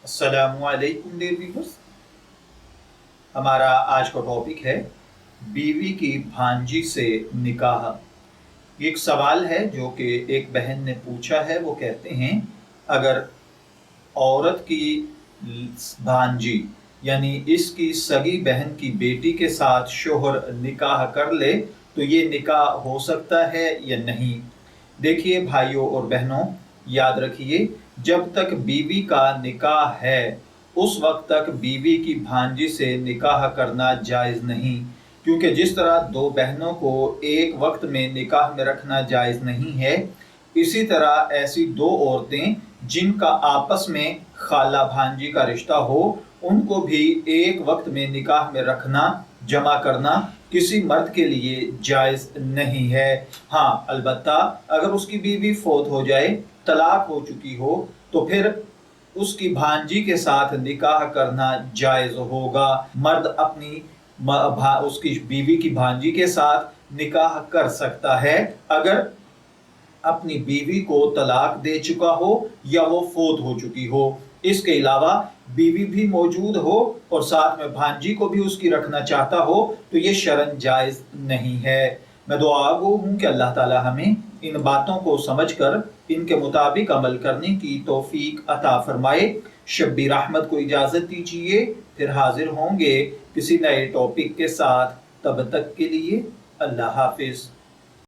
अस्सलामु अलैकुम dear viewers. हमारा आज का टॉपिक है बीवी की भांजी से निकाह। ये एक सवाल है जो कि एक बहन ने पूछा है। वो कहते हैं अगर औरत की भांजी यानी इसकी सगी बहन की बेटी के साथ शोहर निकाह कर ले तो ये निकाह हो सकता है या नहीं। देखिए भाइयों और बहनों, याद रखिए, जब तक बीवी का निकाह है उस वक्त तक बीवी की भांजी से निकाह करना जायज़ नहीं, क्योंकि जिस तरह दो बहनों को एक वक्त में निकाह में रखना जायज़ नहीं है, इसी तरह ऐसी दो औरतें जिनका आपस में खाला भांजी का रिश्ता हो उनको भी एक वक्त में निकाह में रखना, जमा करना किसी मर्द के लिए जायज़ नहीं है। हाँ, अलबत्ता अगर उसकी बीवी फौत हो जाए, तलाक हो चुकी हो, तो फिर उसकी भांजी के साथ निकाह करना जायज़ होगा। मर्द अपनी उसकी बीवी की भांजी के साथ निकाह कर सकता है अगर अपनी बीवी को तलाक दे चुका हो या वो फौत हो चुकी हो। इसके अलावा बीवी भी मौजूद हो और साथ में भांजी को भी उसकी रखना चाहता हो तो ये शरन जायज़ नहीं है। मैं दुआ गो हूँ कि अल्लाह ताला हमें इन बातों को समझकर इनके मुताबिक अमल करने की तौफीक अता फरमाए। शब्बीर अहमद को इजाज़त दीजिए, फिर हाजिर होंगे किसी नए टॉपिक के साथ। तब तक के लिए अल्लाह हाफिज़।